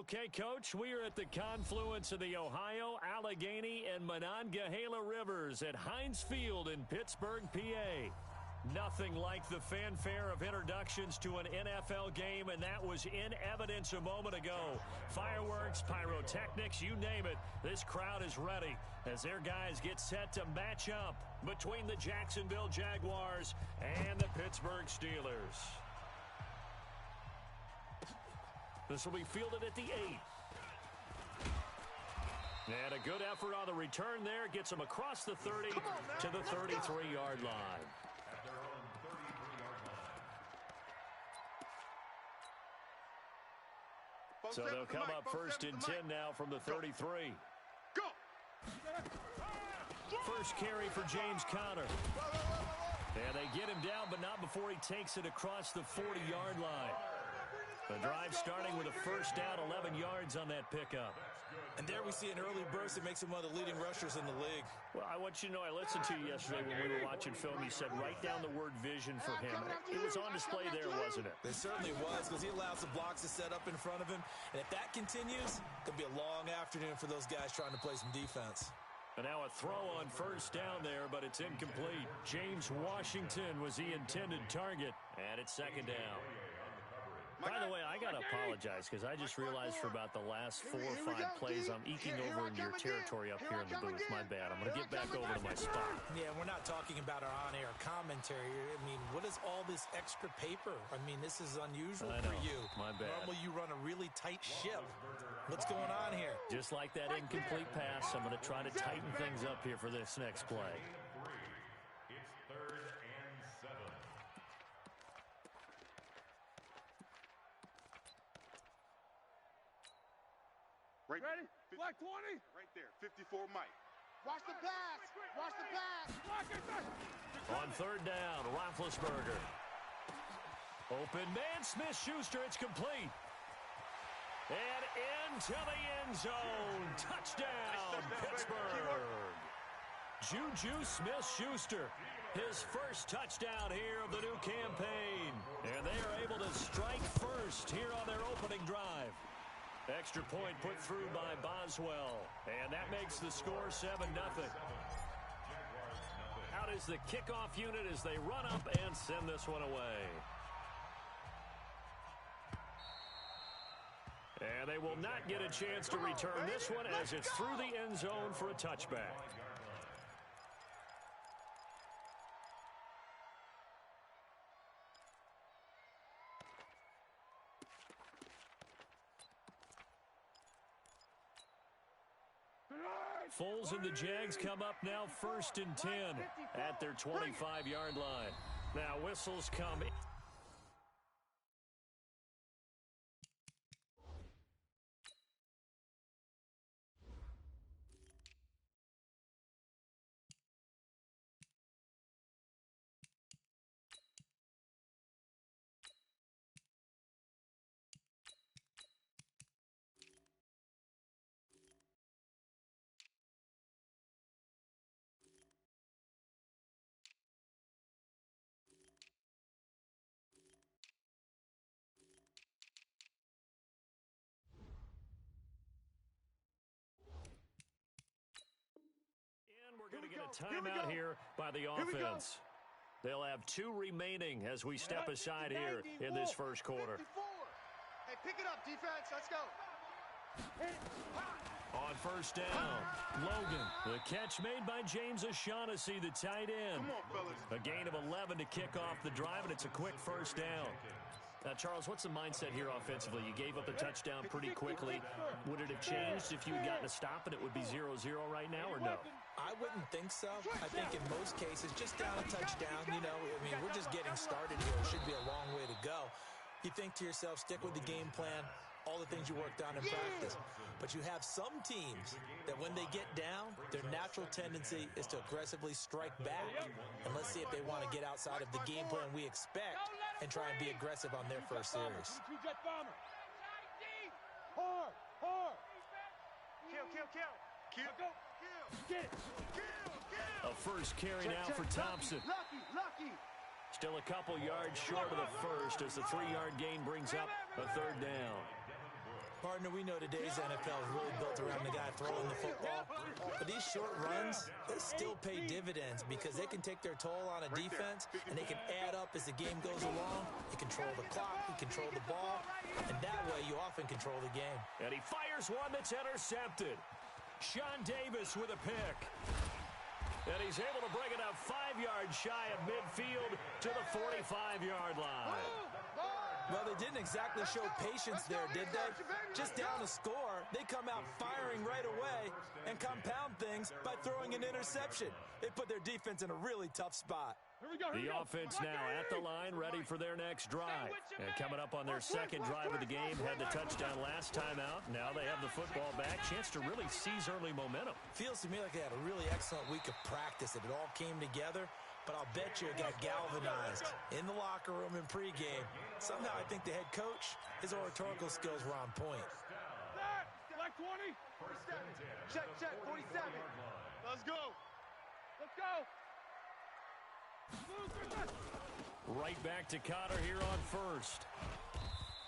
Okay, Coach, we are at the confluence of the Ohio, Allegheny, and Monongahela Rivers at Heinz Field in Pittsburgh, PA. Nothing like the fanfare of introductions to an NFL game, and that was in evidence a moment ago. Fireworks, pyrotechnics, you name it. This crowd is ready as their guys get set to match up between the Jacksonville Jaguars and the Pittsburgh Steelers. This will be fielded at the 8. And a good effort on the return there. Gets him across the 30 to the 33-yard line. So they'll come up first and 10 now from the 33. Go! First carry for James Conner. And they get him down, but not before he takes it across the 40-yard line. The drive starting with a first down, 11 yards on that pickup. And there we see an early burst that makes him one of the leading rushers in the league. Well, I want you to know, I listened to you yesterday when we were watching film. You said write down the word vision for him. It was on display there, wasn't it? It certainly was, because he allows the blocks to set up in front of him. And if that continues, it could be a long afternoon for those guys trying to play some defense. And now a throw on first down there, but it's incomplete. James Washington was the intended target, and it's second down. By the way, I got to apologize because I just realized for about the last 4 or 5 plays I'm eking over into your territory up here in the booth. My bad. I'm going to get back over to my spot. Yeah, we're not talking about our on-air commentary. I mean, what is all this extra paper? I mean, this is unusual for you. My bad. Normally you run a really tight ship. What's going on here? Just like that incomplete pass, I'm going to try to tighten things up here for this next play. It's 3rd and 7. Right. Ready? Black 20. Right there. 54 Mike. Watch the pass. Watch the pass. On third down, Roethlisberger. Open man, Smith-Schuster. It's complete. And into the end zone. Touchdown, Pittsburgh. Juju Smith-Schuster. His first touchdown here of the new campaign. And they are able to strike first here on their opening drive. Extra point put through by Boswell. And that makes the score 7-0. Out is the kickoff unit as they run up and send this one away. And they will not get a chance to return this one as it's through the end zone for a touchback. Foles and the Jags come up now 1st and 10 at their 25-yard line. Now whistles come in. We're going to get a timeout here by the offense. They'll have 2 remaining as we step aside here in this first quarter. 54. Hey, pick it up, defense. Let's go. On first down, Logan. The catch made by James O'Shaughnessy, the tight end. Come on, fellas. A gain of 11 to kick off the drive, and it's a quick first down. Now, Charles, what's the mindset here offensively? You gave up a touchdown pretty quickly. Would it have changed if you had gotten a stop and it would be 0-0 right now, or no? I wouldn't think so. I think in most cases, just down a touchdown, you know, I mean, we're just getting started here. It should be a long way to go. You think to yourself, stick with the game plan, all the things you worked on in practice. But you have some teams that when they get down, their natural tendency is to aggressively strike back. And let's see if they want to get outside of the game plan we expect and try and be aggressive on their first series. Hard, hard. Kill. A first carry now for Thompson. Lucky. Still a couple yards short of the first as the 3-yard gain brings up a third down. partner, we know today's NFL is really built around the guy throwing the football. But these short runs, they still pay dividends because they can take their toll on a defense, and they can add up as the game goes along. You control the clock, you control the ball, and that way you often control the game. And he fires one that's intercepted. Sean Davis with a pick. And he's able to bring it up 5 yards shy of midfield to the 45-yard line. Well, they didn't exactly show patience there, did they? Just down a score, they come out firing right away and compound things by throwing an interception. They put their defense in a really tough spot. The offense now at the line, ready for their next drive. And coming up on their second drive of the game, had the touchdown last time out. Now they have the football back. Chance to really seize early momentum. Feels to me like they had a really excellent week of practice. It all came together. But I'll bet you it got galvanized in the locker room in pregame. Somehow I think the head coach, his oratorical skills were on point. Black 20. Check, 47. Let's go. Let's go. Right back to Connor here on first.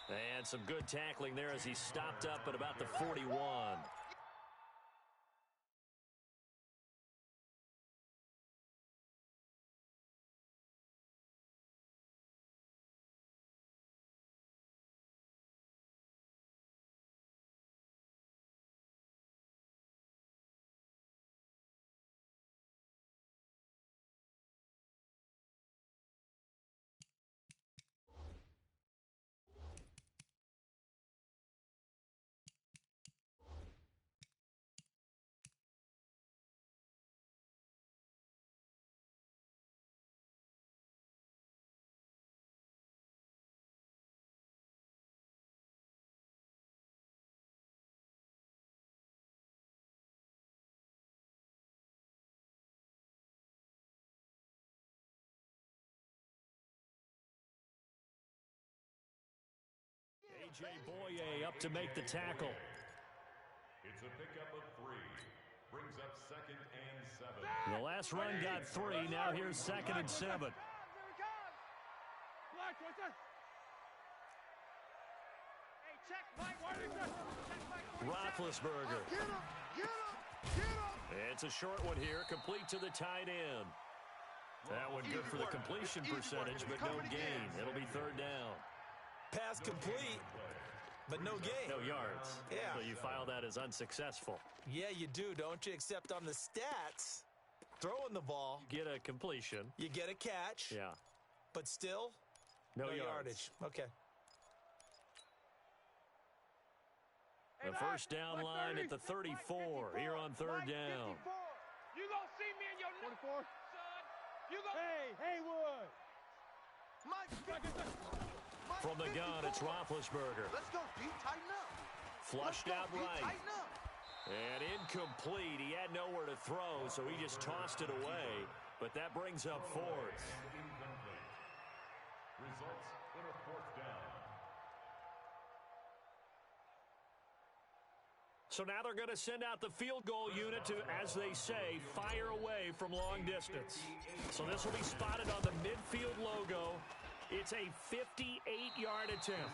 And some good tackling there as he stopped up at about the 41. A.J. Boye up to make the tackle. It's a pickup of 3. Brings up 2nd and 7. The last run got 3. Now here's 2nd and 7. Roethlisberger. It's a short one here, complete to the tight end. That one good for the completion percentage, but no gain. It'll be 3rd down. Pass complete, but no gain. No yards. Yeah. So you file that as unsuccessful. Yeah, you do, don't you? Except on the stats, throwing the ball, Get a completion. you get a catch, Yeah. but still, No yardage. Okay. The first down line at the 34 here on 3rd down. You gonna see me in your 24, son. You gonna Hey, Haywood. From the gun, it's Roethlisberger. Let's go, D. Tighten up. Flushed out right. Tighten up. And incomplete. He had nowhere to throw, so he just tossed it away. But that brings up 4th. Incomplete. Results in a 4th down. So now they're going to send out the field goal unit to, as they say, fire away from long distance. So this will be spotted on the midfield logo. It's a 58-yard attempt.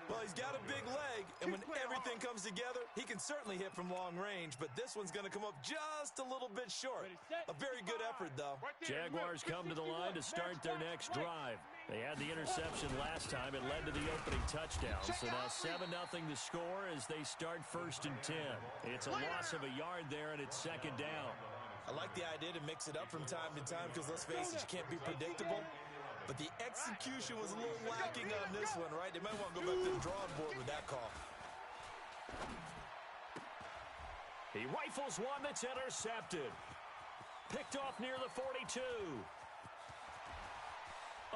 Well, he's got a big leg, and when everything comes together, he can certainly hit from long range, but this one's going to come up just a little bit short. A very good effort, though. Jaguars come to the line to start their next drive. They had the interception last time. It led to the opening touchdown. So now 7-0 to score as they start 1st and 10. It's a loss of a yard there, and it's 2nd down. I like the idea to mix it up from time to time because, let's face it, you can't be predictable. But the execution was a little lacking on this one, right? They might want to go back to the drawing board with that call. He rifles one that's intercepted. Picked off near the 42.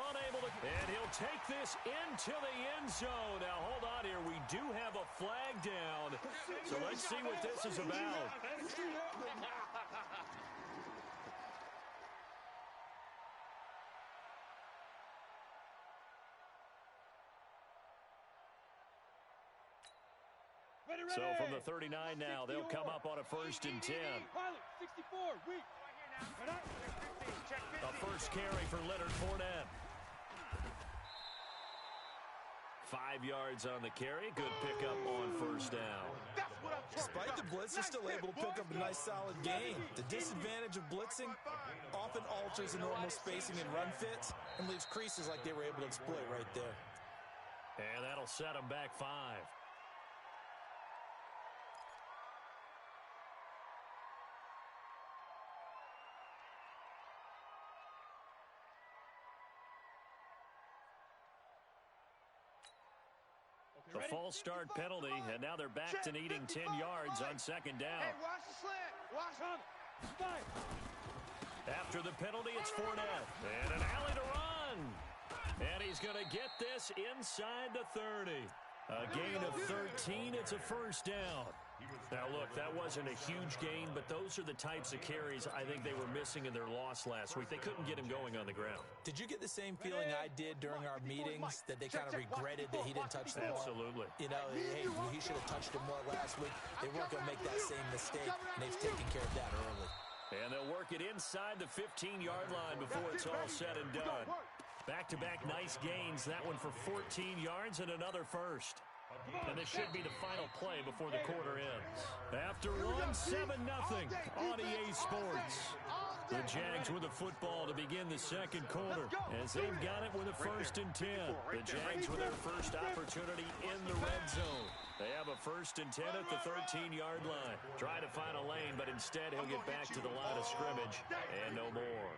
Unable to, and he'll take this into the end zone. Now, hold on here. We do have a flag down. So let's see what this is about. So from the 39 now, they'll come up on a 1st and 10. 64, weak. A first carry for Leonard Fournette. 5 yards on the carry. Good pickup on 1st blitz, they're still able to pick up a nice solid gain. The disadvantage of blitzing often alters the normal spacing and run fits and leaves creases like they were able to exploit right there. And that'll set them back 5. The false start penalty, and now they're back to needing 10 yards on second down. Hey, watch the slant. Watch on. After the penalty, it's Fournette. And an alley to run. And he's going to get this inside the 30. A gain of 13. It's a first down. Now, look, that wasn't a huge gain, but those are the types of carries I think they were missing in their loss last week. They couldn't get him going on the ground. Did you get the same feeling I did during our meetings, that they kind of regretted that he didn't touch the ball? Absolutely. You know, hey, he should have touched it more last week. They weren't going to make that same mistake, and they've taken care of that early. And they'll work it inside the 15-yard line before it's all said and done. Back-to-back nice gains, that one for 14 yards and another first. And this should be the final play before the quarter ends. After one, 7-0 on EA Sports. The Jags with the football to begin the second quarter as they've got it with a 1st and 10. The Jags with their first opportunity in the red zone. They have a 1st and 10 at the 13-yard line. Try to find a lane, but instead he'll get back to the line of scrimmage and no more.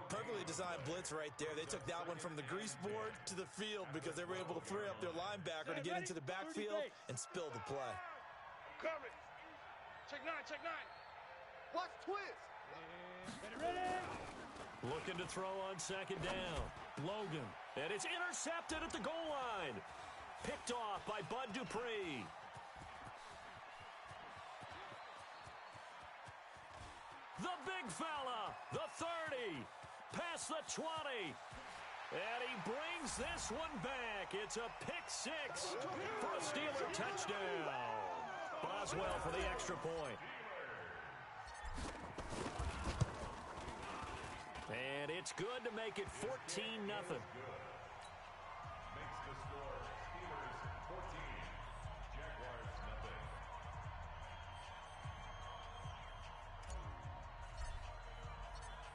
Perfectly designed blitz right there. They took that one from the grease board to the field because they were able to free up their linebacker to get into the backfield and spill the play. Cover it. Check 9, check 9. Watch twist. Ready. Looking to throw on second down. Logan. And it's intercepted at the goal line. Picked off by Bud Dupree. The big fella. The 30. Past the 20. And he brings this one back. It's a pick 6 for a Steeler touchdown. Boswell for the extra point. And it's good to make it 14-0. Makes the score Steelers 14, Jaguars nothing.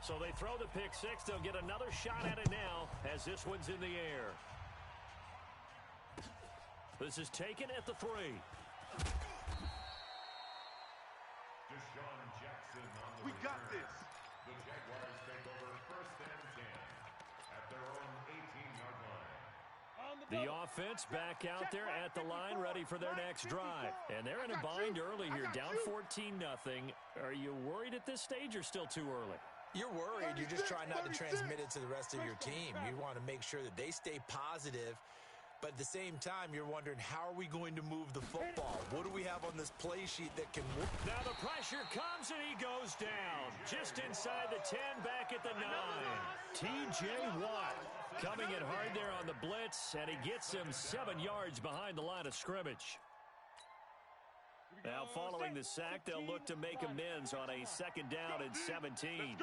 So they throw the pick 6. They'll get another shot at it now as this one's in the air. This is taken at the 3. Deshaun Jackson on the We got return. this. The Jaguars take over 1st and 10 at their own 18-yard line. The offense back out there at the line, ready for their next drive. And they're in a bind early here, down 14-0. Are you worried at this stage or still too early? You're worried. You're just trying not to transmit it to the rest of your team. You want to make sure that they stay positive. But at the same time, you're wondering, how are we going to move the football? What do we have on this play sheet that can work? Now the pressure comes and he goes down. Just inside the 10, back at the 9. T.J. Watt coming in hard there on the blitz, and he gets him 7 yards behind the line of scrimmage. Now following the sack, they'll look to make amends on a 2nd down and 17.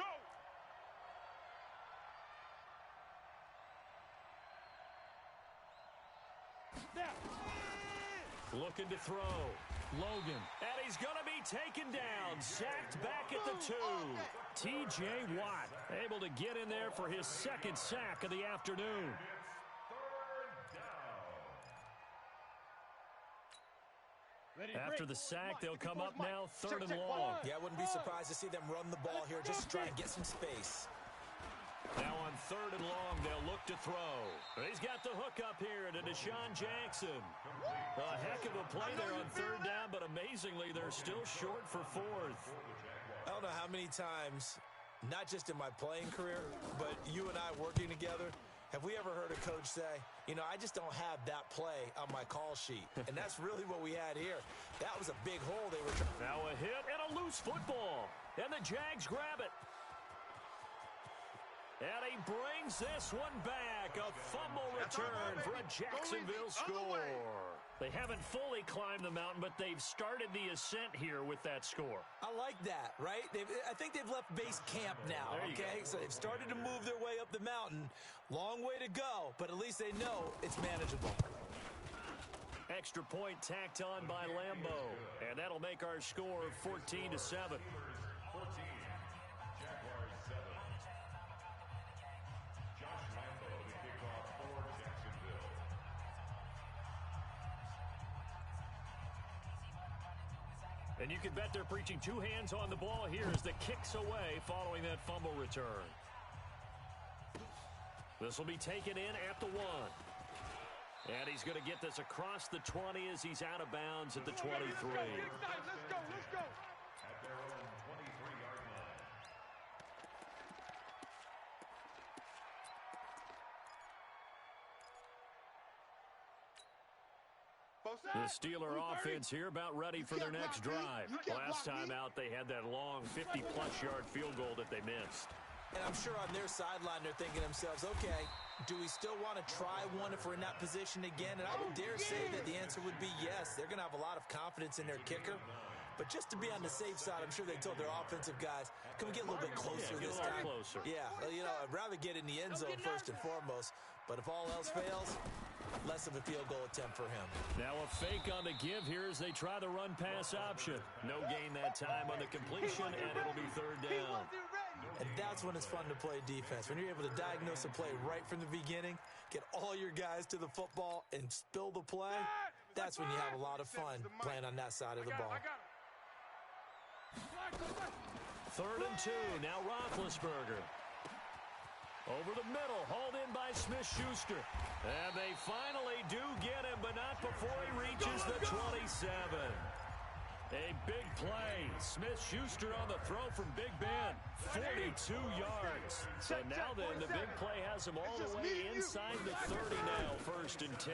Looking to throw. Logan. And he's going to be taken down. Sacked back at the 2. T.J. Watt able to get in there for his 2nd sack of the afternoon. After the sack, they'll come up now 3rd and long. Yeah, I wouldn't be surprised to see them run the ball here just to try and get some space. Now on 3rd and long, they'll look to throw. He's got the hook up here to Deshaun Jackson. A heck of a play there on 3rd down, but amazingly, they're still short for 4th. I don't know how many times, not just in my playing career, but you and I working together, have we ever heard a coach say, you know, I just don't have that play on my call sheet. And that's really what we had here. That was a big hole they were trying. Now a hit and a loose football. And the Jags grab it. And he brings this one back. A fumble return for a Jacksonville score. They haven't fully climbed the mountain, but they've started the ascent here with that score. I like that, right? I think they've left base camp now, okay? So they've started to move their way up the mountain. Long way to go, but at least they know it's manageable. Extra point tacked on by Lambo. And that'll make our score 14-7. 14, Jaguars 7. Josh Lambo to kick off for Jacksonville. And you can bet they're preaching two hands on the ball here as the kick's away following that fumble return. This will be taken in at the 1. And he's going to get this across the 20 as he's out of bounds at the 23. Let's go, let's go. At their own 23-yard line. The Steeler offense here about ready for their next drive. Last time out, they had that long 50-plus yard field goal that they missed. And I'm sure on their sideline they're thinking to themselves, okay, do we still want to try one if we're in that position again? And I would dare say that the answer would be yes. They're going to have a lot of confidence in their kicker. But just to be on the safe side, I'm sure they told their offensive guys, can we get a little bit closer this time? Closer. Yeah, you know, I'd rather get in the end zone first and foremost. But if all else fails, less of a field goal attempt for him. Now a fake on the give here as they try the run-pass option. No gain that time on the completion, and it'll be third down. And that's when it's fun to play defense. When you're able to diagnose a play right from the beginning, get all your guys to the football, and spill the play, that's when you have a lot of fun playing on that side of the ball. Third and 2, now Roethlisberger. Over the middle, hauled in by Smith-Schuster. And they finally do get him, but not before he reaches the 27. A big play. Smith-Schuster on the throw from Big Ben. 42 yards. So now then, the big play has him all the way inside the 30 now, first and 10.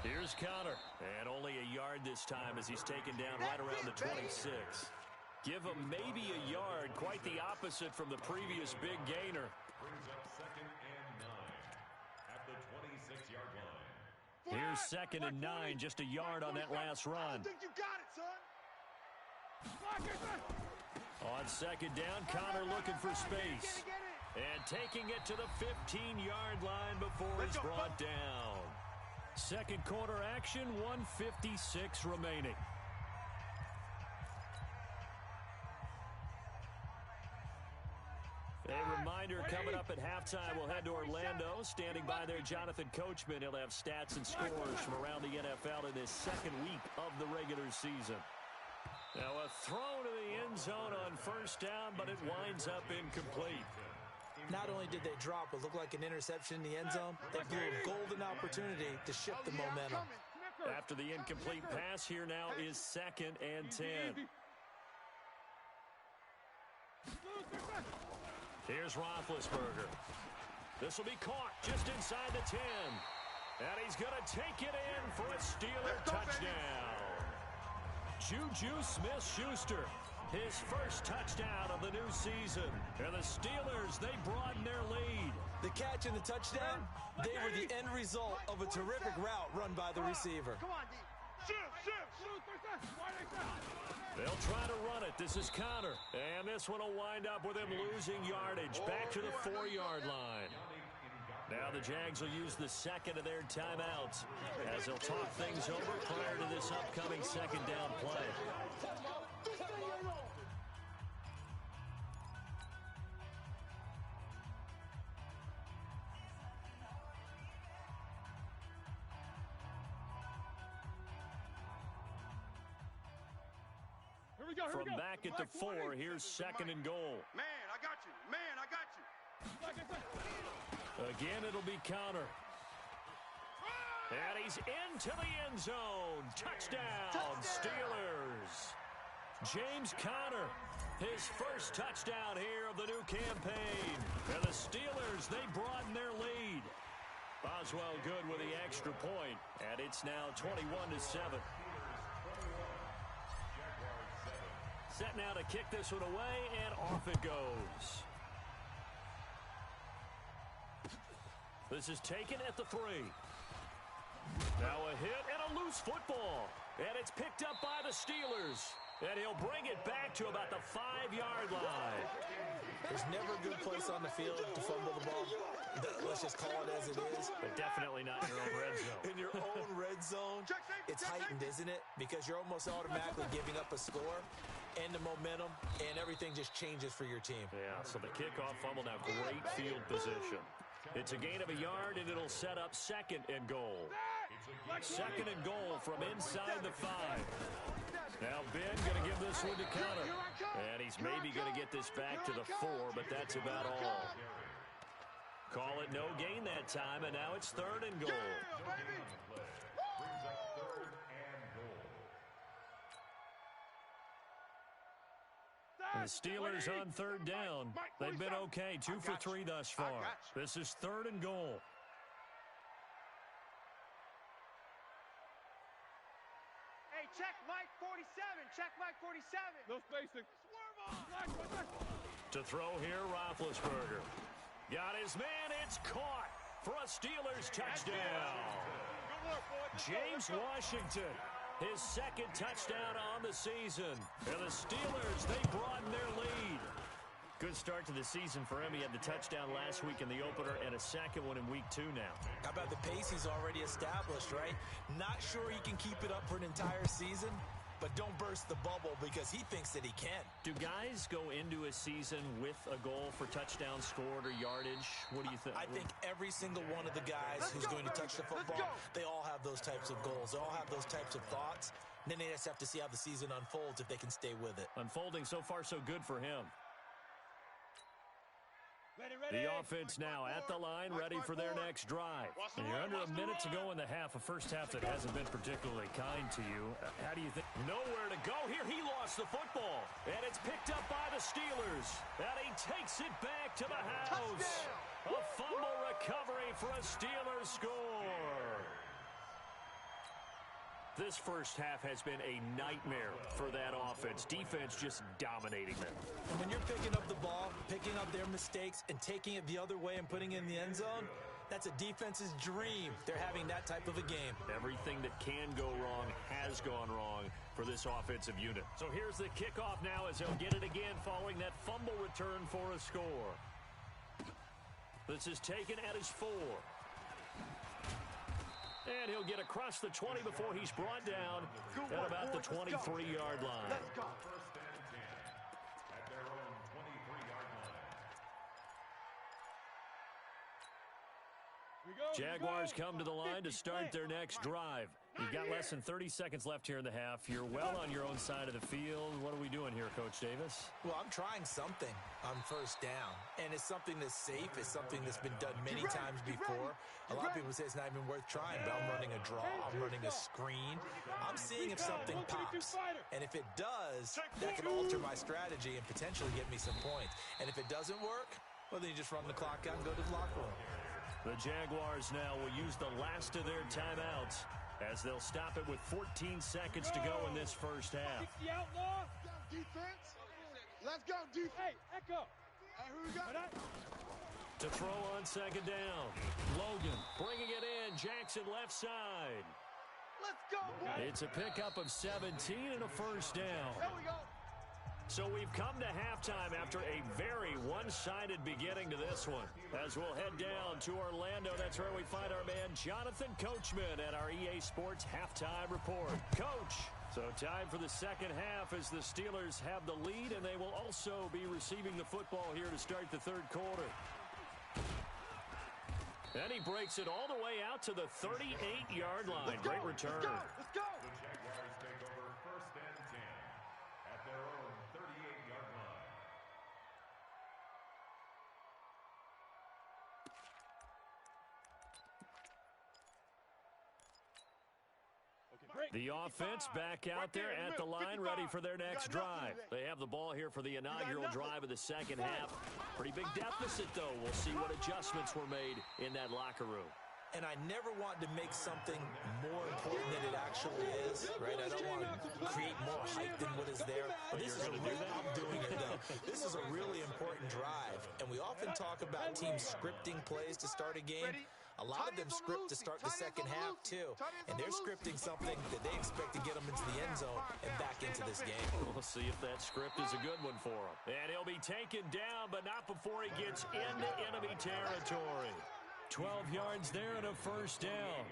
Here's Connor. And only a yard this time as he's taken down right around the 26. Give him maybe a yard. Quite the opposite from the previous big gainer. Brings up 2nd and 9 at the 26-yard line. Here's 2nd and 9, just a yard on that last run. I think you got it, son. On 2nd down, Connor looking for space. And taking it to the 15-yard line before he's brought down. Second quarter action, 1:56 remaining. A reminder coming up at halftime, we'll head to Orlando. Standing by there, Jonathan Coachman. He'll have stats and scores from around the NFL in this second week of the regular season. Now a throw to the end zone on first down, but it winds up incomplete. Not only did they drop what looked like an interception in the end zone, they blew a golden opportunity to shift the momentum. After the incomplete pass, here now is 2nd and 10. Here's Roethlisberger. This will be caught just inside the 10. And he's going to take it in for a Steeler touchdown. Juju Smith-Schuster, his first touchdown of the new season. And the Steelers, they broaden their lead. The catch and the touchdown, they were the end result of a terrific route run by the receiver. Come on, D. They'll try to run it. This is Connor. And this one will wind up with him losing yardage back to the 4-yard line. Now the Jags will use the second of their timeouts as they'll talk things over prior to this upcoming second down play. From back at the 4, here's 2nd and goal. Man, I got you. Man, I got you. Again, it'll be Connor. And he's into the end zone. Touchdown, Steelers. James Conner, his first touchdown here of the new campaign. And the Steelers, they broaden their lead. Boswell good with the extra point, and it's now 21-7. Set now to kick this one away, and off it goes. This is taken at the 3. Now a hit and a loose football. And it's picked up by the Steelers. And he'll bring it back to about the 5-yard line. There's never a good place on the field to fumble the ball. Let's just call it as it is. But definitely not in your own red zone. In your own red zone, it's heightened, isn't it? Because you're almost automatically giving up a score and the momentum, and everything just changes for your team. Yeah, so the kickoff fumble, now great field position. It's a gain of a yard, and it'll set up 2nd and goal. 2nd and goal from inside the 5. Now Ben going to give this one to counter. And he's maybe going to get this back to the 4, but that's about all. Call it no gain that time, and now it's 3rd and goal. The Steelers on 3rd down. They've been okay, 2 for 3 thus far. This is 3rd and goal. Hey, check Mike 47. Check Mike 47. No spacing. Swerve on. To throw here, Roethlisberger. Got his man. It's caught for a Steelers touchdown. James Washington, his 2nd touchdown on the season. And the Steelers, they broaden their lead. Good start to the season for him. He had the touchdown last week in the opener and a 2nd one in week 2 now. How about the pace he's already established, right? Not sure he can keep it up for an entire season, but don't burst the bubble because he thinks that he can. Do guys go into a season with a goal for touchdown scored or yardage? What do you think? I think every single one of the guys who's going to touch the football, they all have those types of goals. They all have those types of thoughts. And then they just have to see how the season unfolds if they can stay with it. Unfolding so far so good for him. The offense now at the line, ready for their next drive. And you're under a minute to go in the half, a first half that hasn't been particularly kind to you. How do you think? Nowhere to go here. He lost the football, and it's picked up by the Steelers. And he takes it back to the house. A fumble recovery for a Steelers score. This first half has been a nightmare for that offense. Defense just dominating them. And when you're picking up the ball, picking up their mistakes, and taking it the other way and putting it in the end zone, that's a defense's dream. They're having that type of a game. Everything that can go wrong has gone wrong for this offensive unit. So here's the kickoff now as they'll get it again following that fumble return for a score. This is taken at his 4. And he'll get across the 20 before he's brought down at about the 23-yard line. First and 10 at their own 23-yard line. Jaguars come to the line to start their next drive. You've got less than 30 seconds left here in the half. You're well on your own side of the field. What are we doing here, Coach Davis? Well, I'm trying something on first down, and it's something that's safe. It's something that's been done many times before. A lot of people say it's not even worth trying, but I'm running a draw. I'm running a screen. I'm seeing if something pops, and if it does, that can alter my strategy and potentially get me some points. And if it doesn't work, well, then you just run the clock out and go to the locker room. The Jaguars now will use the last of their timeouts as they'll stop it with 14 seconds to go in this first half. The outlaw. Defense. Let's go, defense. Hey, Echo. Hey, who we got? To throw on second down. Logan bringing it in. Jackson left side. Let's go, boy. It's a pickup of 17 and a first down. There we go. So we've come to halftime after a very one-sided beginning to this one. As we'll head down to Orlando, that's where we find our man Jonathan Coachman at our EA Sports Halftime Report. Coach, so time for the second half as the Steelers have the lead, and they will also be receiving the football here to start the third quarter. And he breaks it all the way out to the 38-yard line. Great return. Let's go. The Jaguars take over first and 10 at their own 38-yard line. The offense back out there at the line, ready for their next drive. They have the ball here for the inaugural drive of the second half. Pretty big deficit, though. We'll see what adjustments were made in that locker room. And I never want to make something more important than it actually is, right? I don't want to create more hype than what is there. But this is a real, I'm doing it, though. This is a really important drive. And we often talk about teams scripting plays to start a game. A lot of them script to start the second half, too. And they're scripting something that they expect to get them into the end zone and back into this game. We'll see if that script is a good one for him. And he'll be taken down, but not before he gets into enemy territory. 12 yards there and a first down.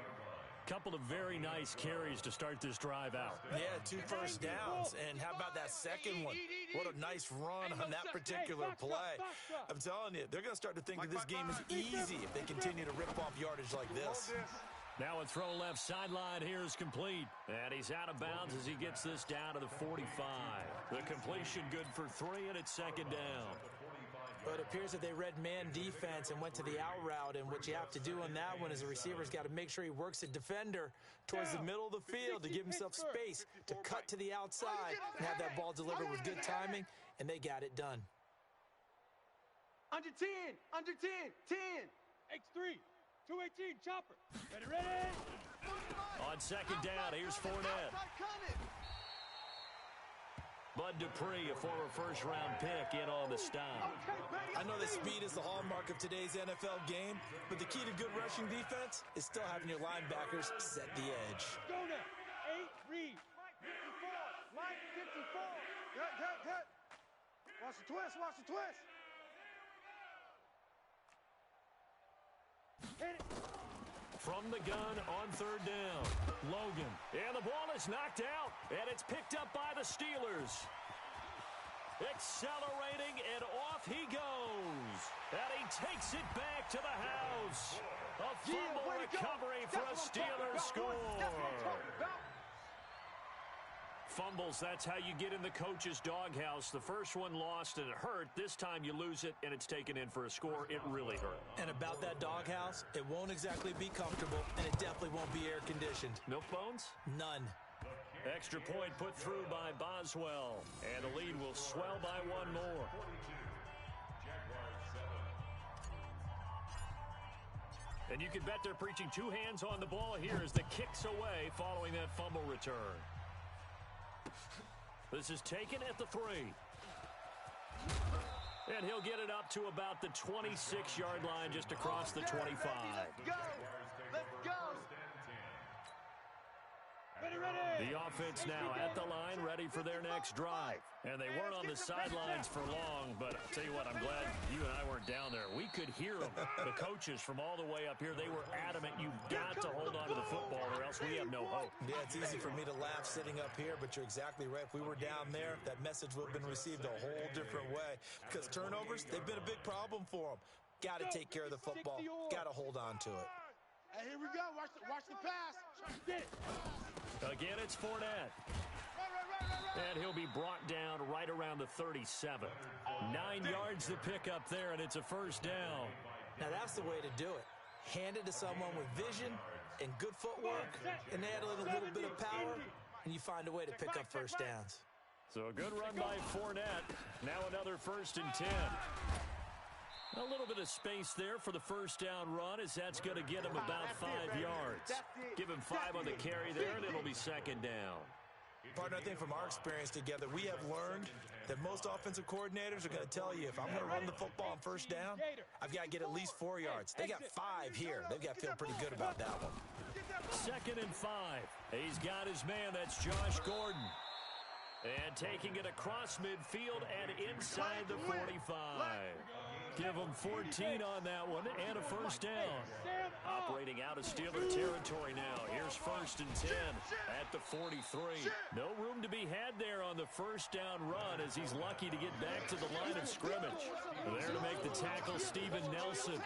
Couple of very nice carries to start this drive out. Yeah, 2 first downs. And how about that second one? What a nice run on that particular play. I'm telling you, they're going to start to think that this game is easy if they continue to rip off yardage like this. Now a throw left sideline here is complete. And he's out of bounds as he gets this down to the 45. The completion good for 3, and it's second down. But it appears that they read man defense and went to the out route, and what you have to do on that one is the receiver's got to make sure he works a defender towards the middle of the field to give himself space to cut to the outside and have that ball delivered with good timing, and they got it done. Under 10, under 10, 10. X3, 218, chopper. Ready? On second down, here's Fournette. Bud Dupree, a former first-round pick, in on the stop. I know that speed is the hallmark of today's NFL game, but the key to good rushing defense is still having your linebackers set the edge. Go now. 8, read. Mike 54. Good. Watch the twist, watch the twist. Hit it. From the gun on third down, Logan. And the ball is knocked out, and it's picked up by the Steelers. Accelerating, and off he goes. And he takes it back to the house. A fumble recovery for a Steelers score. Fumbles, that's how you get in the coach's doghouse. The first one lost and it hurt. This time you lose it and it's taken in for a score. It really hurt. And about that doghouse, it won't exactly be comfortable, and it definitely won't be air-conditioned. Milk bones? None. Extra point put through by Boswell. And the lead will swell by 1 more. And you can bet they're preaching 2 hands on the ball here as the kick's away following that fumble return. This is taken at the 3. And he'll get it up to about the 26-yard line just across the 25. Let's go. Ready. The offense now at the line, ready for their next drive. And they weren't on the sidelines for long, but I'll tell you what, I'm glad you and I weren't down there. We could hear them. The coaches from all the way up here, they were adamant, you've got to hold on to the football or else we have no hope. Yeah, it's easy for me to laugh sitting up here, but you're exactly right. If we were down there, that message would have been received a whole different way. Because turnovers, they've been a big problem for them. Got to take care of the football. Got to hold on to it. Hey, here we go. Watch the pass. Again, it's Fournette. And he'll be brought down right around the 37. 9 yards to pick up there, and it's a first down. Now, that's the way to do it. Hand it to someone with vision and good footwork, and add a little bit of power, and you find a way to pick up first downs. So a good run by Fournette. Now another 1st and 10. A little bit of space there for the first down run, as that's going to get him about 5 yards. Give him 5 on the carry there, and it'll be second down. Partner, I think from our experience together, we have learned that most offensive coordinators are going to tell you, if I'm going to run the football on first down, I've got to get at least 4 yards. They got 5 here. They've got to feel pretty good about that one. 2nd and 5. He's got his man. That's Josh Gordon. And taking it across midfield and inside the 45. Give him 14 on that one and a first down. Operating out of Steeler territory now. Here's 1st and 10 at the 43. No room to be had there on the first down run as he's lucky to get back to the line of scrimmage. There to make the tackle, Steven Nelson.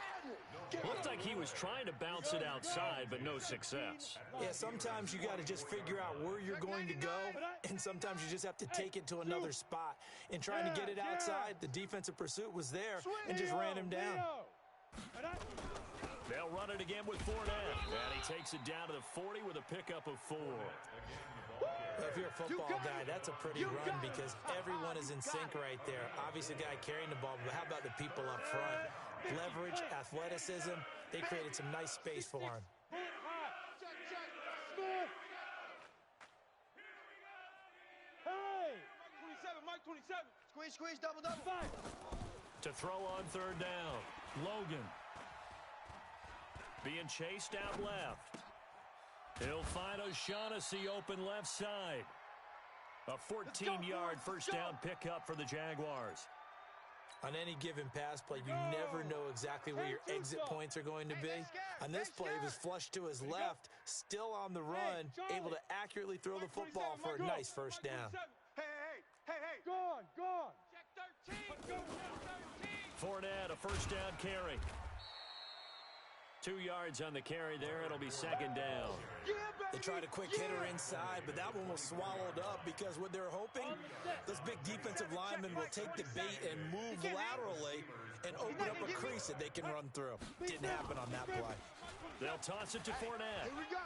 Looked like he was trying to bounce it outside, but no success. Yeah, sometimes you got to just figure out where you're going to go, and sometimes you just have to take it to another spot. In trying to get it outside, the defensive pursuit was there and just ran him down. They'll run it again with Fournette, and he takes it down to the 40 with a pickup of 4. If you're a football guy, that's a pretty run because everyone is in sync right there. Obviously, the guy carrying the ball, but how about the people up front? Leverage, athleticism, they created some nice space for him. Hey! Mike 27. Squeeze, double. To throw on 3rd down, Logan. Being chased out left. He'll find O'Shaughnessy open left side. A 14-yard first down pickup for the Jaguars. On any given pass play, you never know exactly where your exit points are going to be. On this play, he was flushed to his left, still on the run, able to accurately throw the football for a nice first down. Hey. Gone. Check 13. 13. Fournette, a first down carry. 2 yards on the carry there. It'll be second down. They tried a quick hitter inside, but that one was swallowed up because what they're hoping, those big defensive linemen will take the bait and move laterally and open up a crease that they can run through. Didn't happen on that play. They'll toss it to Fournette. Here we go.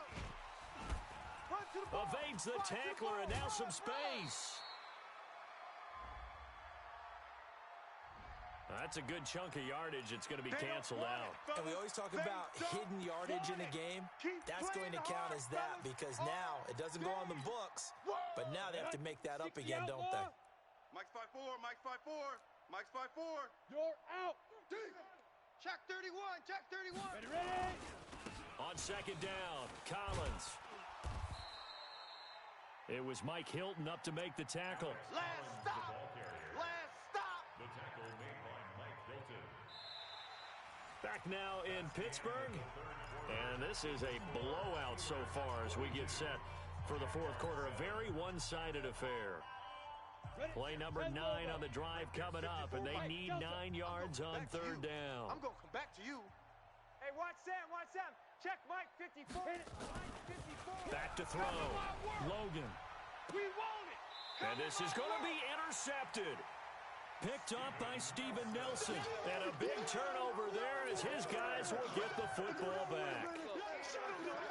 Run to the ball. Evades the tackler, and now some space. That's a good chunk of yardage. It's going to be canceled out. And we always talk about hidden yardage in a game. That's going to count as that because now it doesn't go on the books, but now they have to make that up again, don't they? Mike's 5-4. Mike's 5-4. Mike's 5-4. You're out. Check 31. Check 31. Ready. On second down, Collins. It was Mike Hilton up to make the tackle. Last stop. Last stop. The tackle made by Mike Hilton. Back now in Pittsburgh. And this is a blowout so far as we get set for the fourth quarter. A very one-sided affair. Play number 9 on the drive coming up, and they need 9 yards on third down. I'm going to come back to you. Hey, watch Sam. Check Mike 54. Mike 54. Back to throw. Logan. We want it. And this is going to be intercepted. Picked up by Steven Nelson. And a big turnover there as his guys will get the football back.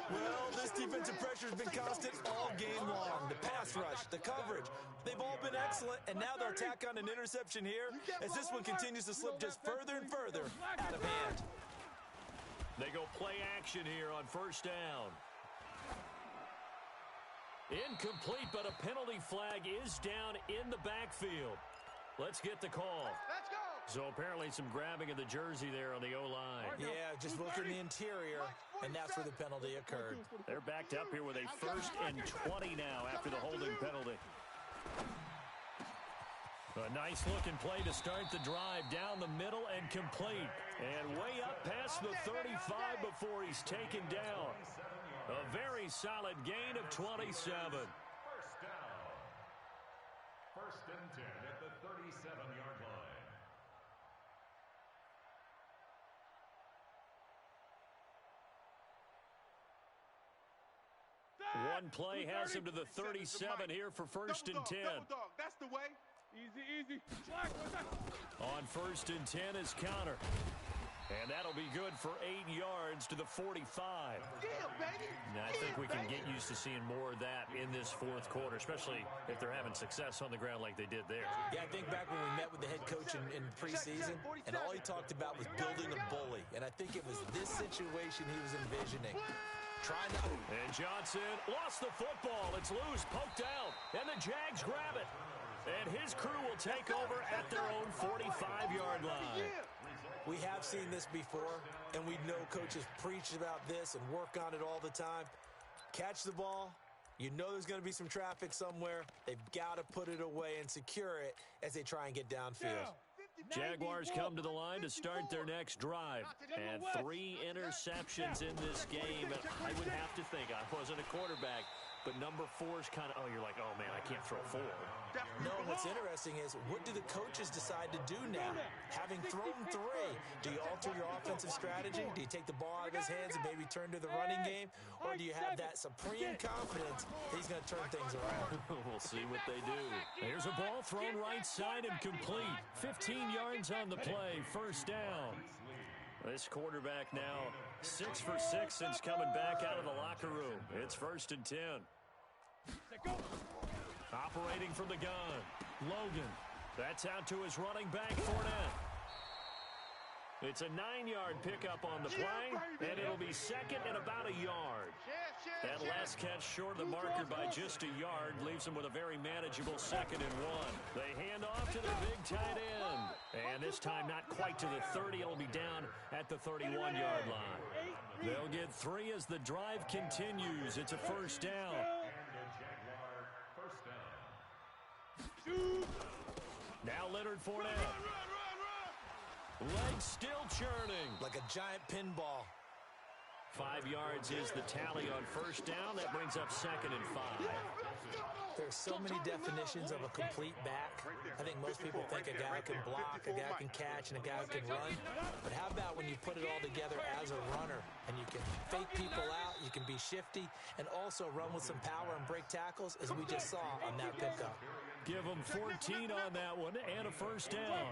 Well, this defensive pressure has been constant all game long. The pass rush, the coverage, they've all been excellent, and now they'll tack on an interception here as this one continues to slip just further and further out of hand. They go play action here on first down. Incomplete, but a penalty flag is down in the backfield. Let's get the call. Let's go. So apparently some grabbing of the jersey there on the O-line. Yeah, just look in the interior, and that's where the penalty occurred. They're backed up here with a 1st and 20 now after the holding penalty. A nice-looking play to start the drive down the middle and complete. And way up past the 35 before he's taken down. A very solid gain of 27. First down. 1st and 10 at the 37-yard line. One play has him to the 37 here for 1st and 10. Double dog. That's the way. Easy. Slack. On 1st and 10 is Connor. And that'll be good for 8 yards to the 45. Yeah, baby. And I think we can get used to seeing more of that in this fourth quarter, especially if they're having success on the ground like they did there. Yeah, I think back when we met with the head coach in preseason, and all he talked about was building a bully. And I think it was this situation he was envisioning. Trying to... And Johnson lost the football. It's loose, poked out, and the Jags grab it. And his crew will take over at their own 45-yard line. We have seen this before, and we know coaches preach about this and work on it all the time. Catch the ball. You know there's going to be some traffic somewhere. They've got to put it away and secure it as they try and get downfield. Jaguars come to the line to start their next drive. And 3 interceptions in this game. I would have to think, I wasn't a quarterback, but number 4 is kind of, you're like, oh, man, I can't throw 4. No, what's interesting is, what do the coaches decide to do now? Having thrown 3, do you alter your offensive strategy? Do you take the ball out of his hands and maybe turn to the running game? Or do you have that supreme confidence that he's going to turn things around? We'll see what they do. Here's a ball thrown right side and complete. 15 yards on the play, first down. This quarterback now 6 for 6 since coming back out of the locker room. It's 1st and 10. Operating from the gun, Logan. That's out to his running back, Fournette. It's a 9-yard pickup on the play, and it'll be second and about a yard. That last catch short of the marker by just a yard leaves them with a very manageable 2nd and 1. They hand off to their big tight end. And this time not quite to the 30. It'll be down at the 31-yard line. They'll get 3 as the drive continues. It's a first down. And a Jaguar first down. Shoot. Now Leonard Fournette. Run. Legs still churning. Like a giant pinball. 5 yards is the tally on first down. That brings up 2nd and 5. There's so many definitions of a complete back. I think most people think a guy can block, a guy can catch, and a guy can run. But how about when you put it all together as a runner, and you can fake people out, you can be shifty, and also run with some power and break tackles, as we just saw on that pickup. Give them 14 on that one and a first down.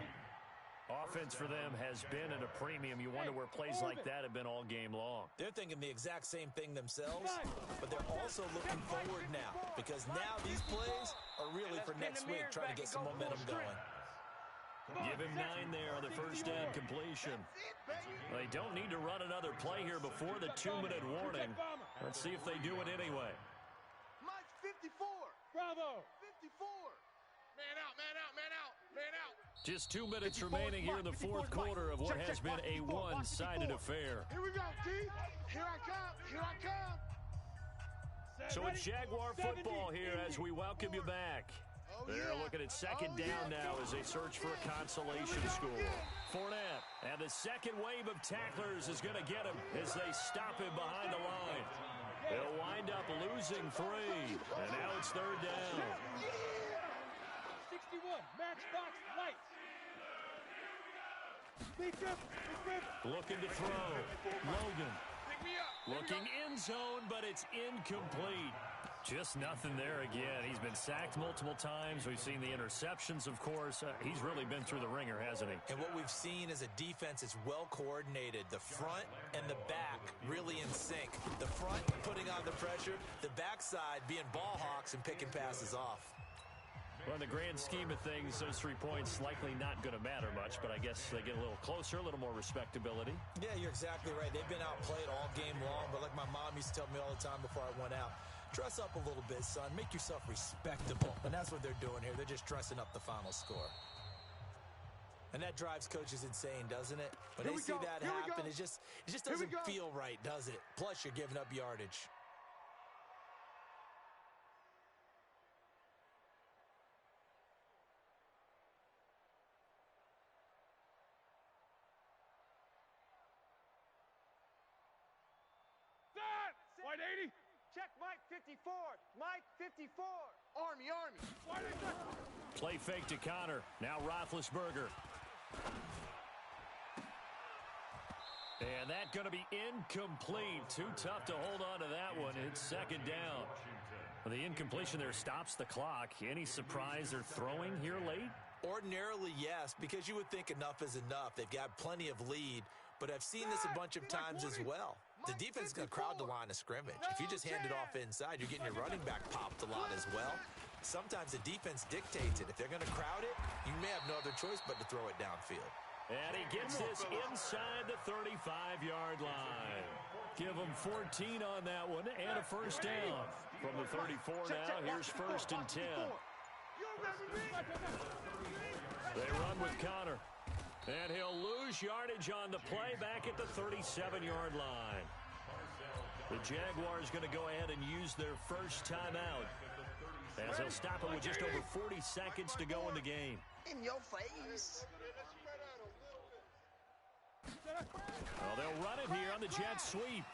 Offense for them has been at a premium. You wonder where plays like that have been all game long. They're thinking the exact same thing themselves, but they're also looking forward now, because now these plays are really for next week, trying to get some momentum going. Give him 9 there on the first down completion. They don't need to run another play here before the 2-minute warning. Let's see if they do it anyway. Mike's 54. Bravo. 54. Man out, man out, man out, man out. Just 2 minutes remaining here in the fourth quarter of what has been a one-sided affair. Here we go, T. Here I come. Here I come. So it's Jaguar football here as we welcome you back. They're looking at second down now as they search for a consolation score. Fournette, and the second wave of tacklers is going to get him as they stop him behind the line. They'll wind up losing 3, and now it's third down. 61, matchbox lights. Looking to throw. Logan. Pick me up. Looking end zone, but it's incomplete. Just nothing there again. He's been sacked multiple times. We've seen the interceptions, of course. He's really been through the ringer, hasn't he? And what we've seen is a defense that's well coordinated. The front and the back really in sync. The front putting on the pressure, the backside being ball hawks and picking passes off. Well, in the grand scheme of things, those 3 points likely not going to matter much, but I guess they get a little closer, a little more respectability. Yeah, you're exactly right. They've been outplayed all game long, but like my mom used to tell me all the time before I went out, dress up a little bit, son. Make yourself respectable. And that's what they're doing here. They're just dressing up the final score. And that drives coaches insane, doesn't it? When they see that happen, it just doesn't feel right, does it? Plus, you're giving up yardage. White 80. Check Mike 54. Mike 54. Army. White 80. Play fake to Connor. Now Roethlisberger. And that going to be incomplete. Too tough to hold on to that one. It's second down. Well, the incompletion there stops the clock. Any surprise they're throwing here late? Ordinarily, yes, because you would think enough is enough. They've got plenty of lead, but I've seen this a bunch of times as well. The defense is going to crowd the line of scrimmage. If you just hand it off inside, you're getting your running back popped a lot as well. Sometimes the defense dictates it. If they're going to crowd it, you may have no other choice but to throw it downfield. And he gets this inside the 35-yard line. Give him 14 on that one and a first down. From the 34 now, here's first and 10. They run with Connor. And he'll lose yardage on the play back at the 37-yard line. The Jaguars going to go ahead and use their first timeout, as they'll stop it with just over 40 seconds to go in the game. In your face. Well, they'll run it here on the jet sweep.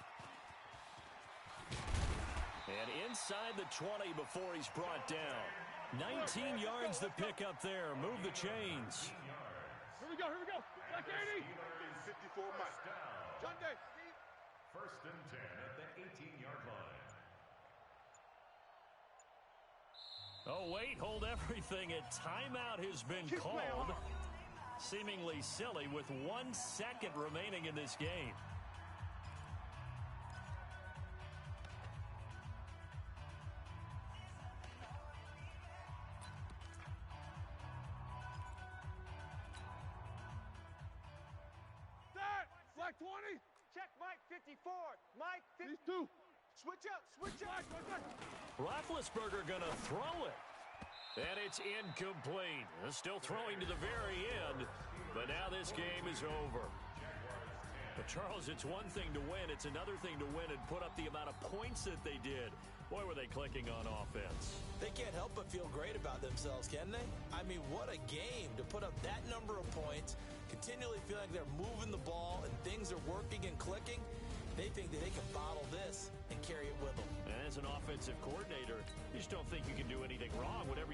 And inside the 20 before he's brought down. 19 yards to pick up there. Move the chains. Here we go. Black 80. 54 Mike. John Day. First and 10 at the 18-yard line. Oh, wait, hold everything. A timeout has been called. Seemingly silly with 1 second remaining in this game. Black 20. Check Mike 54. Mike 54. These two. Switch up. Roethlisberger going to throw it. And it's incomplete. Still throwing to the very end, but now this game is over. But, Charles, it's one thing to win. It's another thing to win and put up the amount of points that they did. Boy, were they clicking on offense. They can't help but feel great about themselves, can they? I mean, what a game to put up that number of points, continually feeling like they're moving the ball and things are working and clicking. They think that they can bottle this and carry it with them. And as an offensive coordinator, you just don't think you can do anything wrong. Whatever